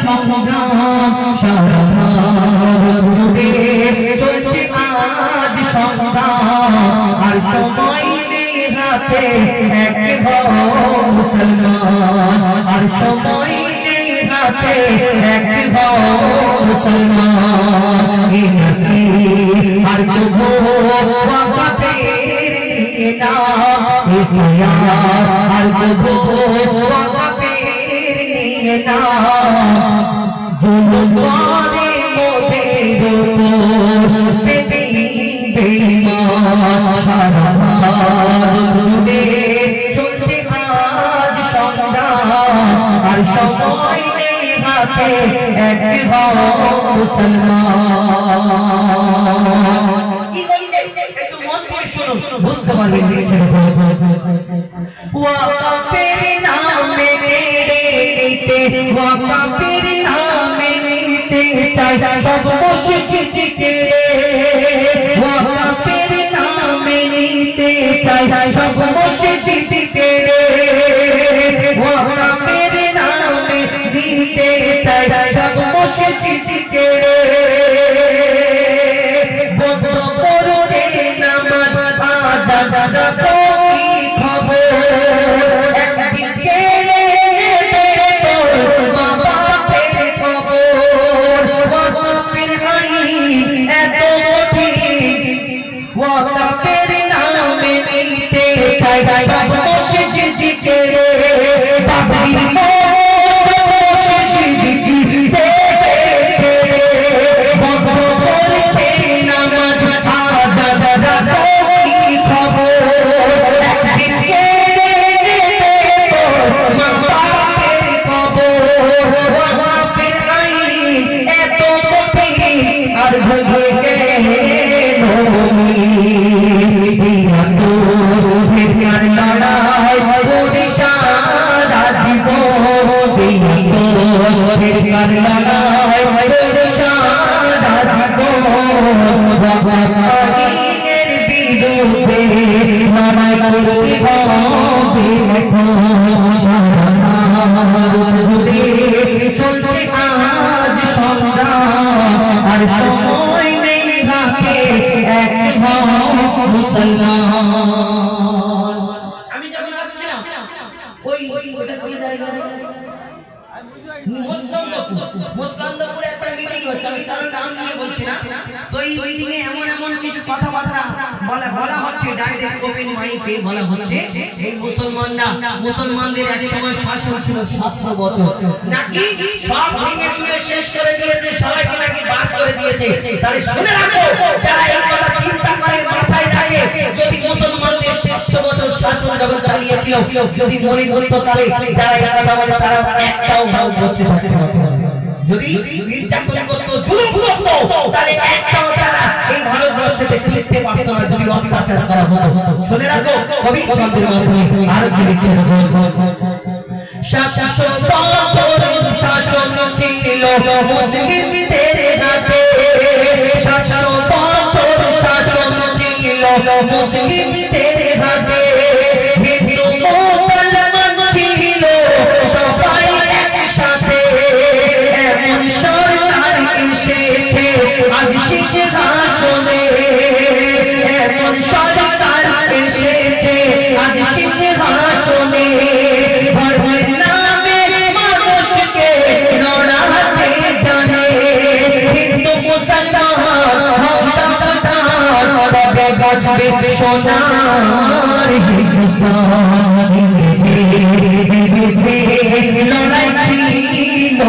সংগ্রাম সারা জুড়ে চলছে আজ সংগ্রাম আর সময় নেই হাতে এক হও মুসলমান আর সময় নেই হাতে এক হও মুসলমান আর তবু ওয়াকাফের নিয়ে না আর তবু ওয়াকাফের নিয়ে না জুলুম করে মোদের উপর বেদিন বেঈমান সারা জুড়ে চলছে আজ সংগ্রাম আর সময় নেই হাতে এক হও মুসলমান কি বলছে একটু মন দিয়ে শুনুন বুঝতে পারবেন ওয়াকাফের নামে মেরে নিতে ওয়াকাফের নামে নিতে চাই সব মসজিদকে ওয়াকাফের নামে নিতে চাই সব মসজিদকে ওয়াকাফের নামে নিতে চাই সব মসজিদকে বন্ধ করছে নামাজ আজান তো কি খবর একদিন কেড়ে নেবে তোর মা বাপের কবর ওয়াকাফের আইন এত কঠিন ওয়াকাফের নামে নিতে চাই সব মসজিদকে বাবরির চলছে আজ সংগ্রাম আর সময় নেই হাতে এক হও মুসলমান আমি যখন আসছিলাম ওই জায়গা মুসলমানদের একটা মিটিং হচ্ছে আমি তার নাম নিয়ে বলছি না তো এই মিটিং এ এমন কিছু কথাবার্তা বলা হচ্ছে ডাইরেক্ট ওপেন মাইকে বলা হচ্ছে এই মুসলমানদের এক সময় শাসন ছিল 700 বছর নাকি সব ভেঙে চুরে শেষ করে দিয়েছে সবাইকে নাকি বাদ করে দিয়েছে তাহলে শুনে রাখো যারা এই কথা চিন্তা করে মাথায় রাখে যদি মুসলমানদের 700 বছর শাসন যখন চালিয়েছিল যদি মনে করতো তাহলে যারা এই কথা বলে তারা একটাও ভাব বলছে যদি নির্যাতন করতো জুলুম করতো তাহলে একটাও তারা এই ভারতবর্ষে টিকতে পারতো না যদি অত্যাচার করা হতো শুনে রাখো কবি চন্দ্রের মাধ্যমে আর কি লিখছে 700 বছর শাসন ছিল মুসলিমদের হাতে 700 বছর শাসন ছিল মুসলিমদের হাতে হিন্দু মুসলমান ছিল সবাই একসাথে এমন সরকার এসেছে আজ সিংহাসনে এমন সরকার এসেছে আজ সিংহাসনে ধর্মের নামে মানুষকে লড়াতে জানে হিন্দু মুসলমান সাবধান তবে বাঁচবে সোনার হিন্দুস্তান লড়াই ছিল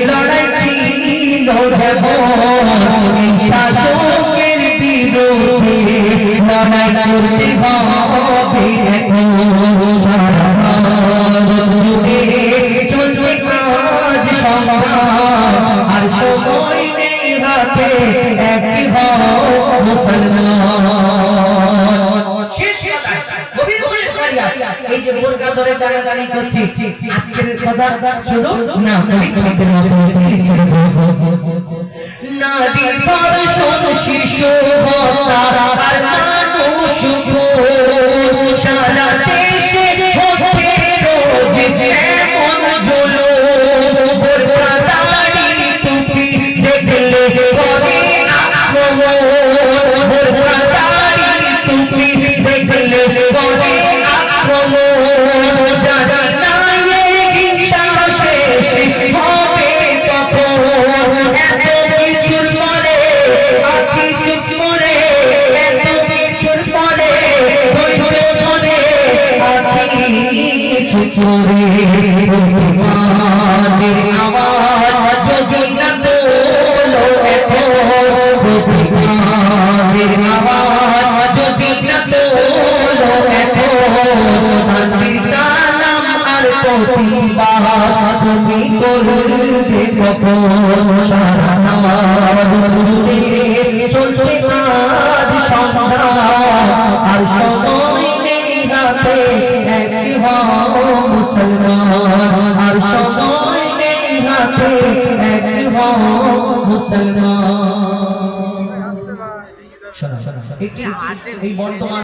লড়াই ছিল শাসকের বিরুদ্ধে লড়াই করতে হবে চলছে আজ সংগ্রাম আর সময় নেই হাতে এক হও মুসলমান শেষ এই যে বোরকা ধরে টানাটানি করছি আজকের কথা শুধু না কবিদের মতো নারী দর্শন শিশু হত্যা আর মানুষ সারা দেশে হচ্ছে রোজ চোরে প্রতিবাদের আওয়াজ যদি না তোলো এখন প্রতিবাদের আওয়াজ যদি না তোলো এখন তানভীর কালাম আর প্রতিবাদ তুমি করবে কখন সারা জুড়ে চলছে কাজ সংগ্রাম আর সময় নেই হাতে এক হও মুসলমান আর সময় নেই হাতে এক হও মুসলমান। এই বর্তমান